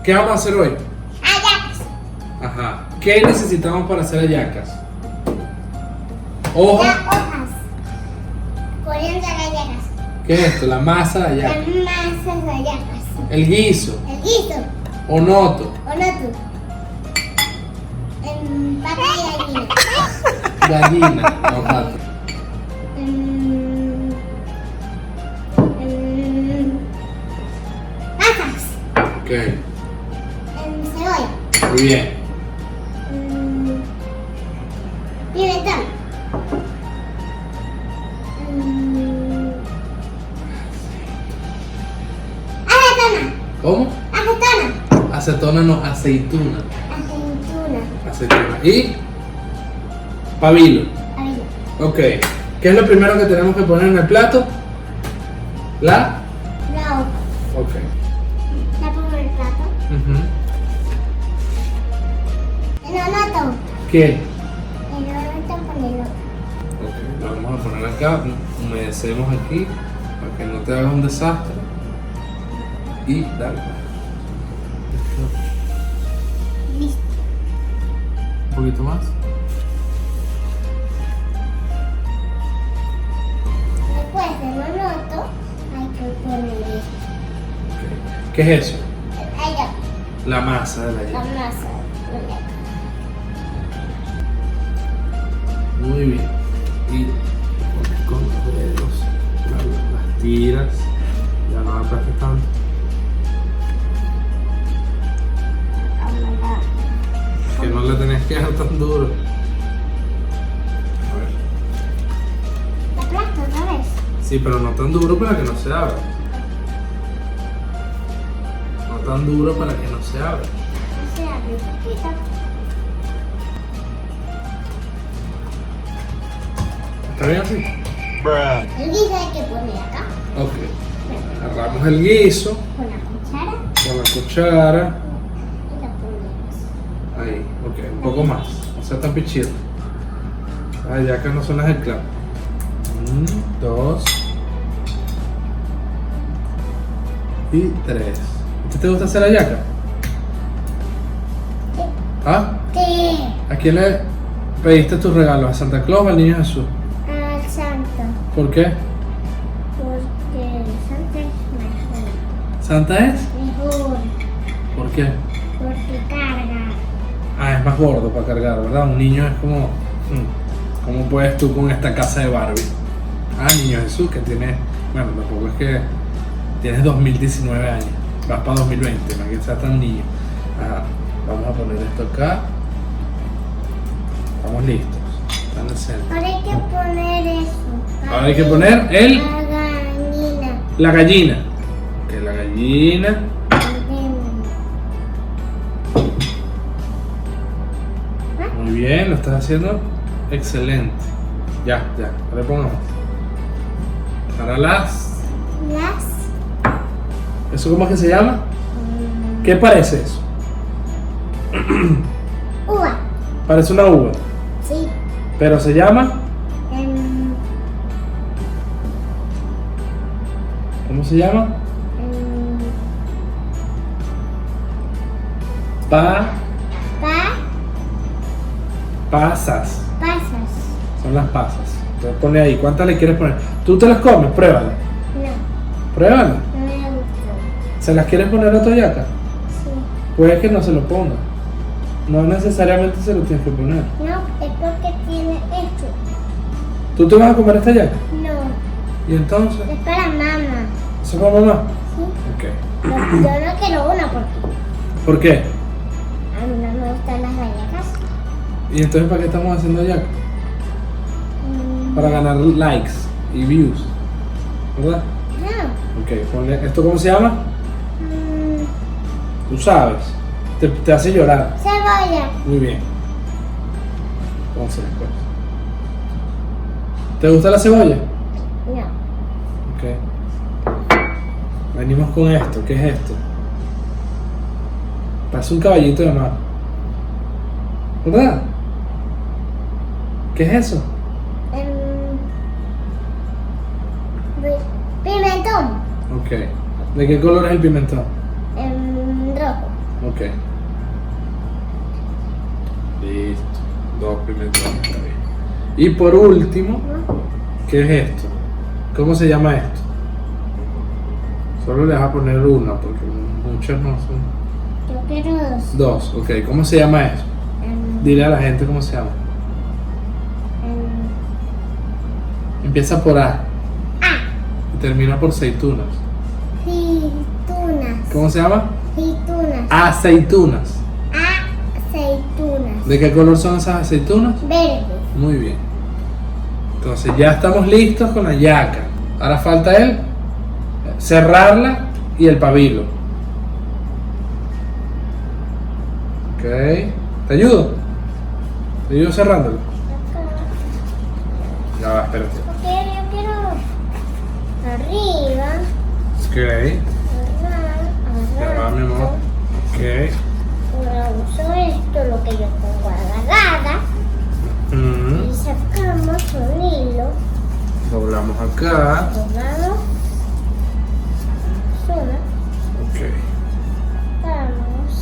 ¿Qué vamos a hacer hoy? Hallacas. Ajá. ¿Qué necesitamos para hacer hallacas? Hojas. Las hojas. Corriendo hallacas. ¿Qué es esto? La masa de Las hallacas. masas de hallacas. El guiso. El guiso. Onoto. ¿O no tú? Pata de gallina. Gallina. No, pato. Pasas. Ok. Cebolla. Muy bien. Pimentón. Acetona. ¿Cómo? Acetona. Acetona no, aceituna. Aceituna. Aceituna. Y pabilo. Avena. Ok. ¿Qué es lo primero que tenemos que poner en el plato? La. No. Ok. La pongo en el plato. Ujú. El onoto. ¿Qué? El onoto ponerlo. Ok. Lo vamos a poner acá. Humedecemos aquí para que no te haga un desastre. Y dale. Listo. Un poquito más. Después del onoto hay que poner esto. Ok. ¿Qué es eso? Allá. La masa de la La hallaca. masa. Muy bien. Y con los dedos las tiras. Ya no aplastes tanto. Que no le tenés que dar tan duro. A ver. La aplasto otra vez. Sí, pero no tan duro para que no se abra. No tan duro para que no se abra. No se abre un poquito. ¿Está bien así? El guiso hay que poner acá. Ok. Agarramos el guiso Con la cuchara con la cuchara. y lo ponemos. Ahí, ok, un poco más. No sea tan pichido. Las hallacas no son las del clavo. 1, 2 y 3. ¿A ti te gusta hacer hallaca? ¿Ah? Sí. ¿A quién le pediste tus regalos? ¿A Santa Claus o al Niño Jesús? Al santo. ¿Por qué? Porque el santo es ¿Santa es? mejor. ¿Por qué? Porque carga. Ah, es más gordo para cargar, ¿verdad? Un niño es como... ¿Cómo puedes tú con esta casa de Barbie? Ah, Niño Jesús, que tiene... Bueno, tampoco es que... Tienes 2019 años. Vas para 2020, no es que seas tan niño. Ajá. Vamos a poner esto acá. Estamos listos. Está en el centro. Ahora hay que poner eso. Ahora hay que poner el... La gallina. La gallina. Que la gallina... Muy bien, lo estás haciendo excelente. Ya, ahora pongamos. Ahora las... ¿Eso cómo es que se llama? ¿Qué parece eso? Uva. Parece una uva, Sí. pero se llama... ¿Cómo se llama? Pasas. Pasas. Son las pasas. Entonces pone ahí, ¿cuántas le quieres poner? ¿Tú te las comes? Pruébala. No, Pruébala. no me gusta. ¿Se las quieres poner a tu hallaca? Sí. Puede que no se lo ponga. No necesariamente se lo tienes que poner. No, es porque tiene esto. ¿Tú te vas a comer esta hallaca? No, ¿Y entonces? es para mamá. ¿Eso es para mamá? Sí. Ok. Yo no quiero una porque ¿Por qué? a mí no me gustan las hallacas. ¿Y entonces para qué estamos haciendo hallaca? Para ganar likes y views. ¿Verdad? No. Ok, ponle. ¿Esto cómo se llama? Tú sabes. Te hace llorar. Cebolla. Muy bien. Entonces, pues. ¿Te gusta la cebolla? No. Ok. Venimos con esto. ¿Qué es esto? Parece un caballito de mar. ¿Verdad? ¿Qué es eso? Pimentón. Ok. ¿De qué color es el pimentón? Rojo. Ok. Listo. 2 pimentones. Está bien. Y por último, ¿qué es esto? ¿Cómo se llama esto? Solo le vas a poner una porque muchas no son. Yo quiero 2. 2, ok. ¿Cómo se llama eso? Dile a la gente cómo se llama. Empieza por A y termina por aceitunas. Aceitunas. ¿Cómo se llama? Aceitunas. Aceitunas. Aceitunas. ¿De qué color son esas aceitunas? Verde. Muy bien. Entonces ya estamos listos con la yaca. Ahora falta el cerrarla y el pabilo. Ok. ¿Te ayudo? ¿Te ayudo cerrándolo? Ya va, espérate. Porque yo quiero arriba. Ok. Ya va, mi amor. Ok. Ahora uso esto, lo que yo pongo agarrada. Mm. Y sacamos un hilo. Doblamos acá. Doblamos. Sola. Ok. Vamos.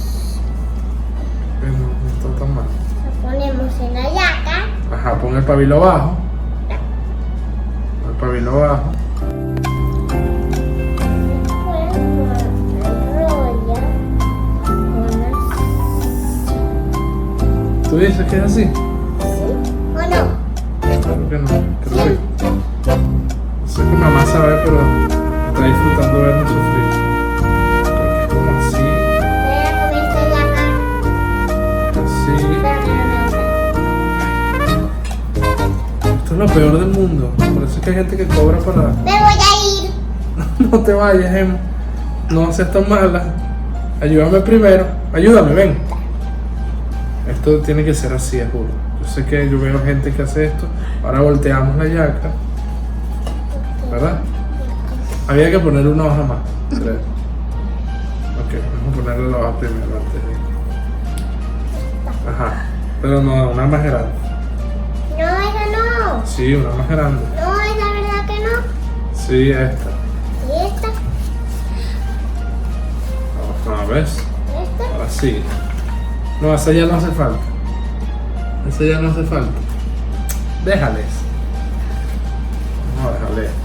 No está tan mal. Lo ponemos en la yaca. Ajá, pon el pabilo abajo. El pabilo abajo. Después lo enrolla con así. ¿Tú dices que es así? ¿Sí? ¿O no? Creo que no. Creo que. No sé qué mamá sabe, pero está disfrutando vernos sufrir. Creo que es como así. Voy a comer esta yaca. Así. Pero Esto es lo peor del mundo. Por eso es que hay gente que cobra para. me voy a ir. No te vayas, Emma. No seas tan mala. Ayúdame primero. Ayúdame, ven. Esto tiene que ser así, juro. Yo sé que yo veo gente que hace esto. Ahora volteamos la yaca. ¿Verdad? Había que poner una hoja más, creo. Ok, vamos a ponerle la hoja primero antes de. Ajá. Pero no, una más grande. No, esa no. Sí, una más grande. No, es la verdad que no. Sí, esta. ¿Y esta? Ajá, ¿ves? ¿Esta? Ahora sí. No, esa ya no hace falta. Esa ya no hace falta. Déjales. Vamos a dejarle esto.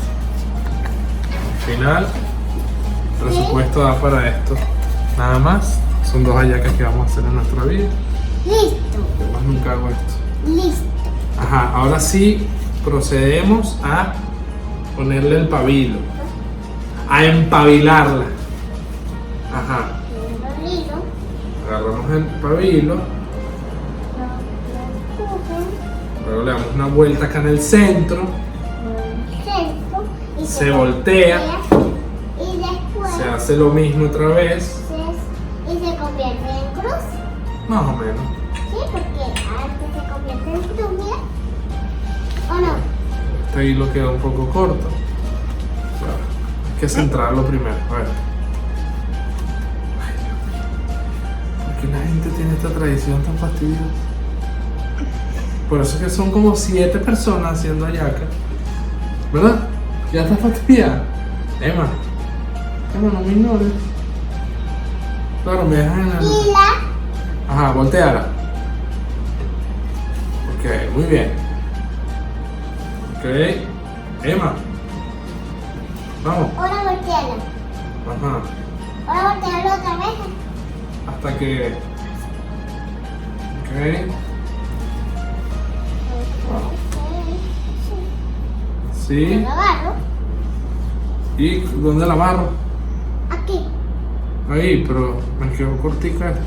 Al final, el presupuesto da para esto. Nada más. Son 2 hallacas que vamos a hacer en nuestra vida. Listo. Yo más nunca hago esto. Listo. Ajá, ahora sí procedemos a ponerle el pabilo. A empabilarla. Ajá. Y el hilo. Agarramos el pabilo. Lo cogen Luego le damos una vuelta acá en el centro. por el centro. Y Se voltea. Y después Se hace lo mismo otra vez. y se convierte en cruz. Más o menos. Sí, porque antes se convierte en cruz, mira. ¿O no? Este hilo queda un poco corto. Claro, hay que centrarlo primero. A ver. Ay, Dios mío. ¿Por qué la gente tiene esta tradición tan fastidiosa? Por eso es que son como 7 personas haciendo hallaca. ¿Verdad? Ya está fastidiada. Emma, no me ignores. Claro, me dejan en el. Y la Ajá, volteala. Ok, muy bien. Ok, Emma. Vamos. ahora volteala. Ajá. Ahora volteala otra vez. Hasta que. Ok. Sí. Lo agarro. ¿Y dónde la amarro? Aquí. Ahí, pero me quedó cortica esto.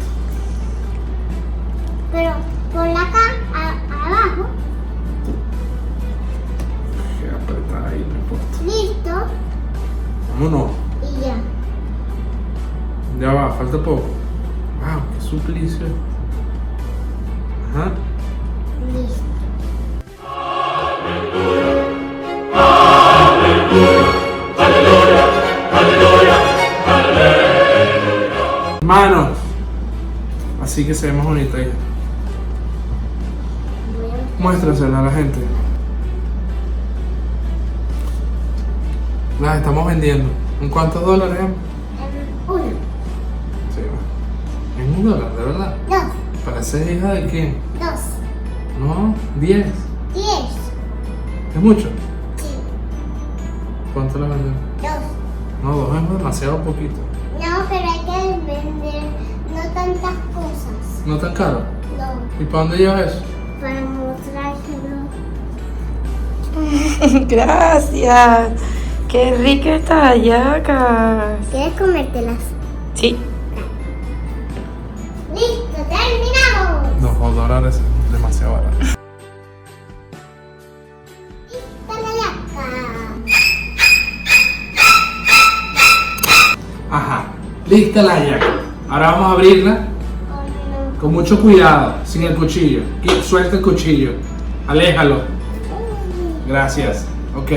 Pero ponla acá, abajo. Queda apretada ahí, no importa. Listo. Vámonos. Y ya. Ya va, falta poco. Wow, qué suplicio. Ajá. Listo. Manos. Así que se ve más bonita ya. Muéstrasela a la gente. Las estamos vendiendo. ¿En cuántos dólares? Uno. Sí, va. En $1, de verdad. 2, ¿Parece hija de quién? 2, No, 10. 10. ¿Es mucho? Sí, ¿Cuánto le venden? 2. No, 2 es demasiado poquito. No, pero hay que vender no tantas cosas. ¿No tan caro? No, ¿Y para dónde llevas eso? para mostrárselo. Gracias. Qué rica esta hallacas. ¿Quieres comértelas? Sí. ¡Listo! ¡Terminamos! $2 es demasiado barato. ¡Lista la yaca! Ajá, lista la yaca. Ahora vamos a abrirla Oh, no. con mucho cuidado, sin el cuchillo. Suelta el cuchillo, aléjalo. Gracias. Ok,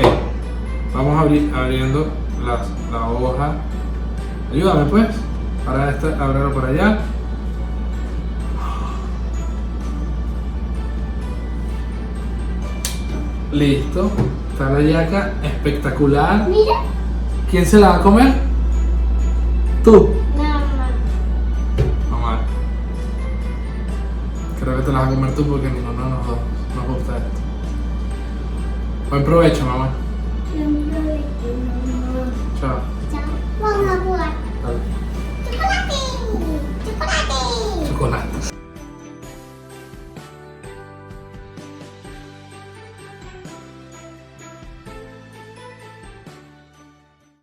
vamos abriendo la hoja. Ayúdame pues. Para ábrelo por allá. Listo. Está la yaca espectacular. Mira. ¿Quién se la va a comer? Tú. Mamá. Mamá. Creo que te la vas a comer tú porque ninguno de los dos nos gusta esto. Buen provecho, mamá. Siempre mamá. Chao.